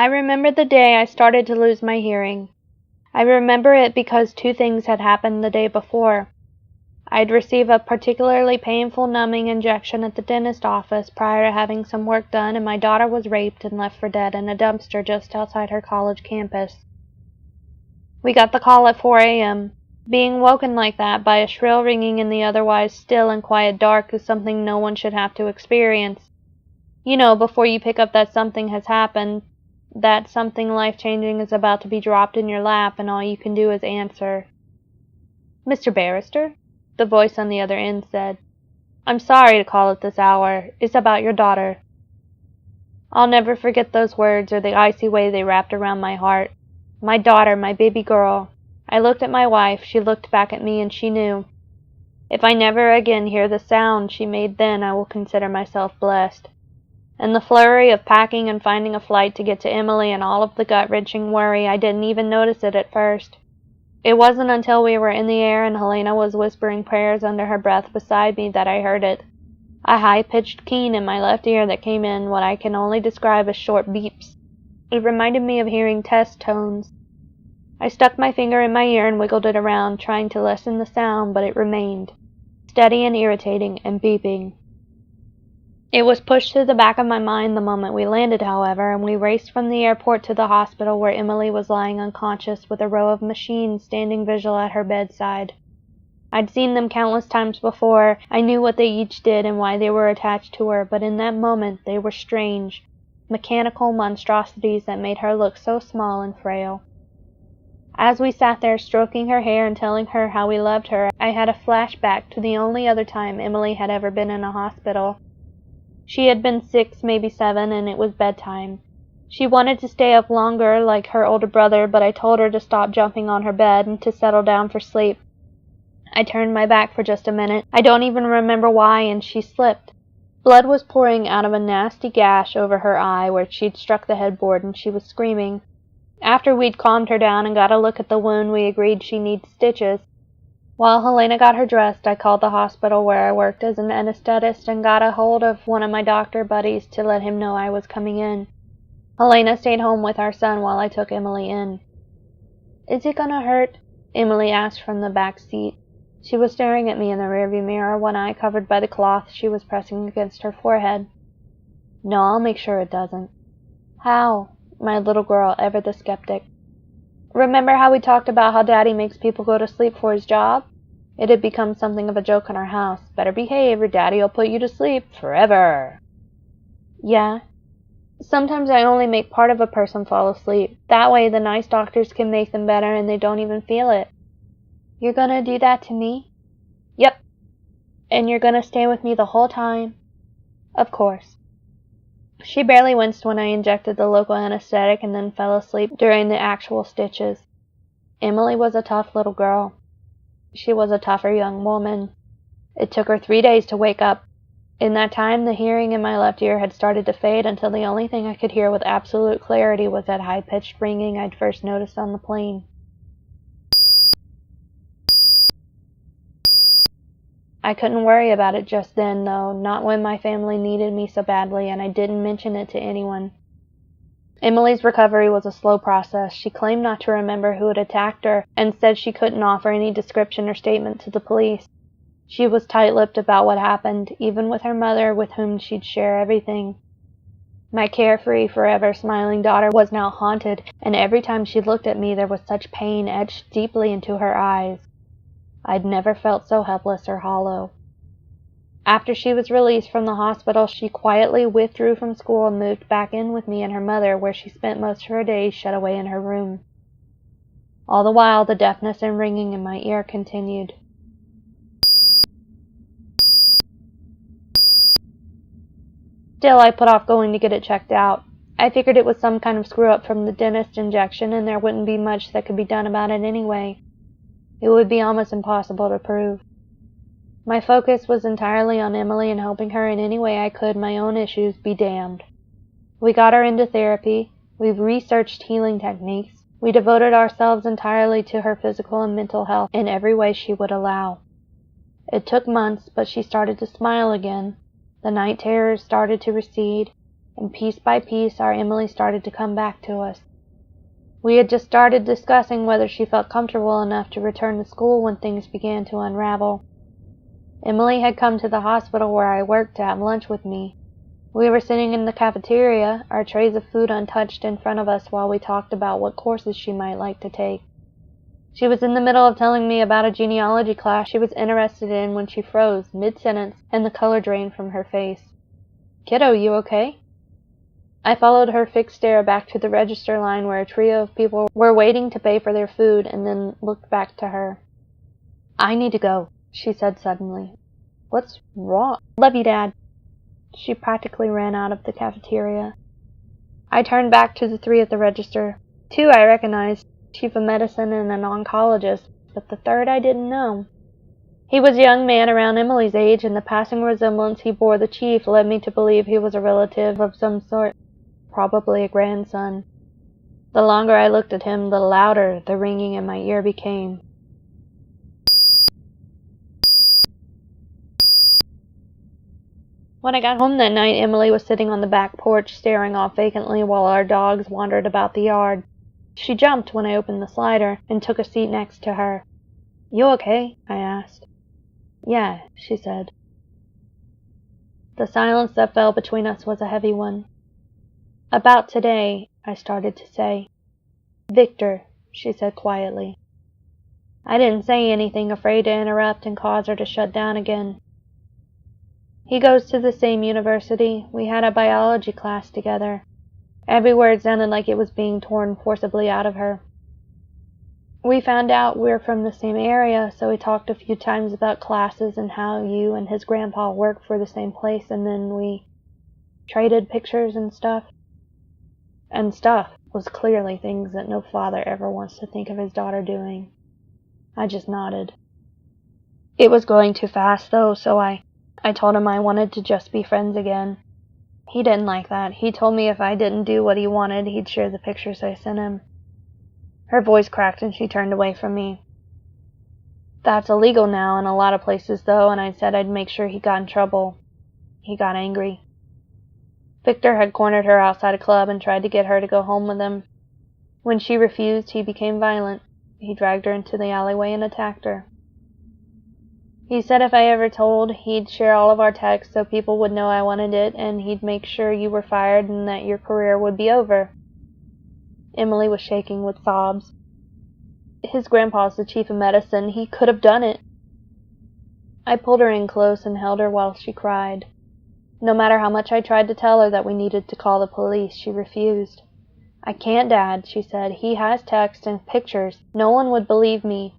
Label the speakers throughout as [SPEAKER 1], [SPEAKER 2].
[SPEAKER 1] I remember the day I started to lose my hearing. I remember it because two things had happened the day before. I'd received a particularly painful numbing injection at the dentist office prior to having some work done, and my daughter was raped and left for dead in a dumpster just outside her college campus. We got the call at 4 a.m. Being woken like that by a shrill ringing in the otherwise still and quiet dark is something no one should have to experience. You know, before you pick up that something has happened, that something life-changing is about to be dropped in your lap, and all you can do is answer. "Mr. Barrister?" the voice on the other end said. "I'm sorry to call at this hour. It's about your daughter." I'll never forget those words or the icy way they wrapped around my heart. My daughter, my baby girl. I looked at my wife, she looked back at me, and she knew. If I never again hear the sound she made then, I will consider myself blessed. In the flurry of packing and finding a flight to get to Emily and all of the gut-wrenching worry, I didn't even notice it at first. It wasn't until we were in the air and Helena was whispering prayers under her breath beside me that I heard it. A high-pitched keen in my left ear that came in what I can only describe as short beeps. It reminded me of hearing test tones. I stuck my finger in my ear and wiggled it around, trying to lessen the sound, but it remained, steady and irritating and beeping. It was pushed to the back of my mind the moment we landed, however, and we raced from the airport to the hospital where Emily was lying unconscious with a row of machines standing visual at her bedside. I'd seen them countless times before. I knew what they each did and why they were attached to her, but in that moment they were strange, mechanical monstrosities that made her look so small and frail. As we sat there stroking her hair and telling her how we loved her, I had a flashback to the only other time Emily had ever been in a hospital. She had been 6, maybe 7, and it was bedtime. She wanted to stay up longer, like her older brother, but I told her to stop jumping on her bed and to settle down for sleep. I turned my back for just a minute. I don't even remember why, and she slipped. Blood was pouring out of a nasty gash over her eye where she'd struck the headboard, and she was screaming. After we'd calmed her down and got a look at the wound, we agreed she needed stitches. While Helena got her dressed, I called the hospital where I worked as an anesthetist and got a hold of one of my doctor buddies to let him know I was coming in. Helena stayed home with our son while I took Emily in. "Is it gonna hurt?" Emily asked from the back seat. She was staring at me in the rearview mirror, one eye covered by the cloth she was pressing against her forehead. "No, I'll make sure it doesn't." "How?" My little girl, ever the skeptic. "Remember how we talked about how Daddy makes people go to sleep for his job? It had become something of a joke in our house. Better behave or Daddy'll put you to sleep forever." "Yeah. Sometimes I only make part of a person fall asleep. That way the nice doctors can make them better and they don't even feel it." "You're gonna do that to me?" "Yep." "And you're gonna stay with me the whole time?" "Of course." She barely winced when I injected the local anesthetic and then fell asleep during the actual stitches. Emily was a tough little girl. She was a tougher young woman. It took her 3 days to wake up. In that time, the hearing in my left ear had started to fade until the only thing I could hear with absolute clarity was that high-pitched ringing I'd first noticed on the plane. I couldn't worry about it just then, though, not when my family needed me so badly, and I didn't mention it to anyone. Emily's recovery was a slow process. She claimed not to remember who had attacked her, and said she couldn't offer any description or statement to the police. She was tight-lipped about what happened, even with her mother, with whom she'd share everything. My carefree, forever smiling daughter was now haunted, and every time she looked at me there was such pain etched deeply into her eyes. I'd never felt so helpless or hollow. After she was released from the hospital, she quietly withdrew from school and moved back in with me and her mother, where she spent most of her days shut away in her room. All the while, the deafness and ringing in my ear continued. Still, I put off going to get it checked out. I figured it was some kind of screw-up from the dentist injection, and there wouldn't be much that could be done about it anyway. It would be almost impossible to prove. My focus was entirely on Emily and helping her in any way I could, my own issues be damned. We got her into therapy. We researched healing techniques. We devoted ourselves entirely to her physical and mental health in every way she would allow. It took months, but she started to smile again. The night terrors started to recede. and piece by piece our Emily started to come back to us. We had just started discussing whether she felt comfortable enough to return to school when things began to unravel. Emily had come to the hospital where I worked to have lunch with me. We were sitting in the cafeteria, our trays of food untouched in front of us while we talked about what courses she might like to take. She was in the middle of telling me about a genealogy class she was interested in when she froze mid-sentence and the color drained from her face. "Kiddo, you okay?" I followed her fixed stare back to the register line where a trio of people were waiting to pay for their food and then looked back to her. "I need to go," she said suddenly. "What's wrong?" "Love you, Dad." She practically ran out of the cafeteria. I turned back to the three at the register. Two I recognized, Chief of Medicine and an oncologist, but the third I didn't know. He was a young man around Emily's age, and the passing resemblance he bore the chief led me to believe he was a relative of some sort, probably a grandson. The longer I looked at him, the louder the ringing in my ear became. When I got home that night, Emily was sitting on the back porch staring off vacantly while our dogs wandered about the yard. She jumped when I opened the slider and took a seat next to her. "You okay?" I asked. "Yeah," she said. The silence that fell between us was a heavy one. "About today," I started to say. "Victor," she said quietly. I didn't say anything, afraid to interrupt and cause her to shut down again. "He goes to the same university. We had a biology class together." Every word sounded like it was being torn forcibly out of her. "We found out we're from the same area, so we talked a few times about classes and how you and his grandpa work for the same place, and then we traded pictures and stuff." And stuff was clearly things that no father ever wants to think of his daughter doing. I just nodded. It was going too fast, though, so I told him I wanted to just be friends again. He didn't like that. He told me if I didn't do what he wanted, he'd share the pictures I sent him. Her voice cracked and she turned away from me. "That's illegal now in a lot of places, though, and I said I'd make sure he got in trouble." He got angry. Victor had cornered her outside a club and tried to get her to go home with him. When she refused, he became violent. He dragged her into the alleyway and attacked her. He said if I ever told, he'd share all of our texts so people would know I wanted it, and he'd make sure you were fired and that your career would be over. Emily was shaking with sobs. His grandpa's the chief of medicine. He could have done it. I pulled her in close and held her while she cried. No matter how much I tried to tell her that we needed to call the police, she refused. "I can't, Dad," she said. "He has texts and pictures. No one would believe me."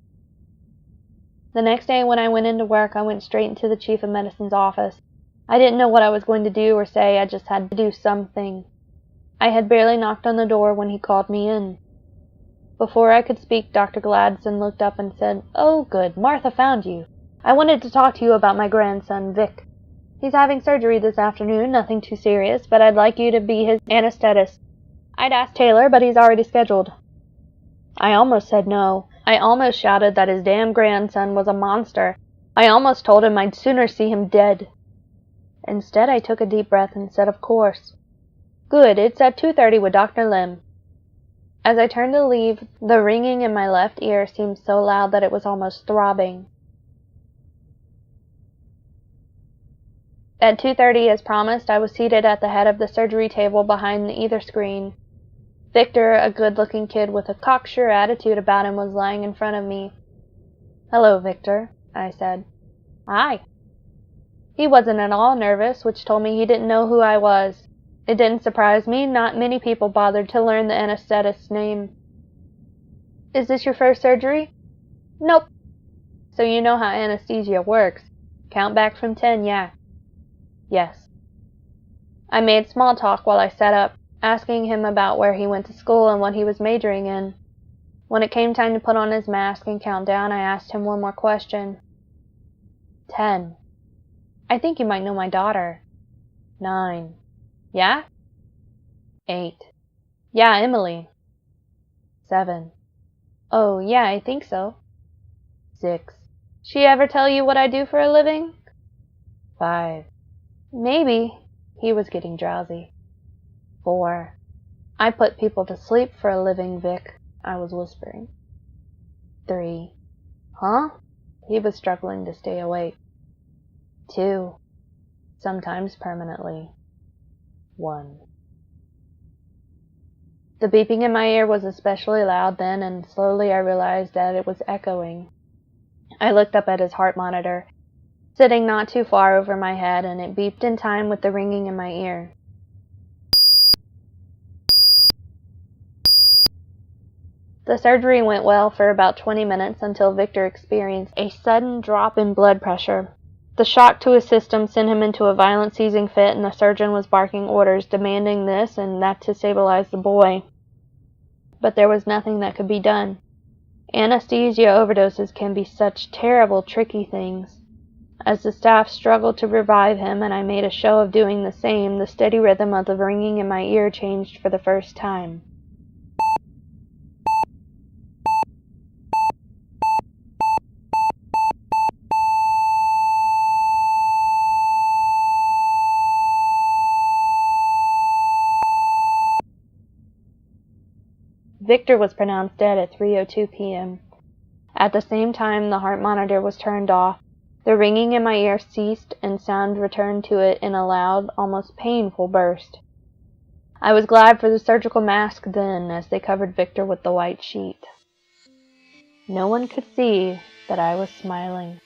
[SPEAKER 1] The next day when I went into work, I went straight into the chief of medicine's office. I didn't know what I was going to do or say. I just had to do something. I had barely knocked on the door when he called me in. Before I could speak, Dr. Gladson looked up and said, "Oh, good. Martha found you. I wanted to talk to you about my grandson, Vic. He's having surgery this afternoon, nothing too serious, but I'd like you to be his anesthetist. I'd asked Taylor, but he's already scheduled." I almost said no. I almost shouted that his damn grandson was a monster. I almost told him I'd sooner see him dead. Instead, I took a deep breath and said, "Of course." "Good, it's at 2:30 with Dr. Lim." As I turned to leave, the ringing in my left ear seemed so loud that it was almost throbbing. At 2:30, as promised, I was seated at the head of the surgery table behind either screen. Victor, a good-looking kid with a cocksure attitude about him, was lying in front of me. "Hello, Victor," I said. "Hi." He wasn't at all nervous, which told me he didn't know who I was. It didn't surprise me. Not many people bothered to learn the anesthetist's name. "Is this your first surgery?" "Nope." "So you know how anesthesia works. Count back from 10, yeah." "Yes." I made small talk while I sat up, asking him about where he went to school and what he was majoring in. When it came time to put on his mask and count down, I asked him one more question. 10. "I think you might know my daughter." 9. "Yeah?" 8. "Yeah, Emily." 7. "Oh, yeah, I think so." 6. "She ever tell you what I do for a living?" 5. "Maybe." He was getting drowsy. 4. I put people to sleep for a living, Vic, I was whispering. 3. Huh? He was struggling to stay awake. 2. Sometimes permanently. 1. The beeping in my ear was especially loud then, and slowly I realized that it was echoing. I looked up at his heart monitor, sitting not too far over my head, and it beeped in time with the ringing in my ear. The surgery went well for about 20 minutes until Victor experienced a sudden drop in blood pressure. The shock to his system sent him into a violent seizing fit, and the surgeon was barking orders, demanding this and that to stabilize the boy. But there was nothing that could be done. Anesthesia overdoses can be such terrible, tricky things. As the staff struggled to revive him, and I made a show of doing the same, the steady rhythm of the ringing in my ear changed for the first time. Victor was pronounced dead at 3:02 p.m. At the same time, the heart monitor was turned off. The ringing in my ear ceased, and sound returned to it in a loud, almost painful burst. I was glad for the surgical mask then, as they covered Victor with the white sheet. No one could see that I was smiling.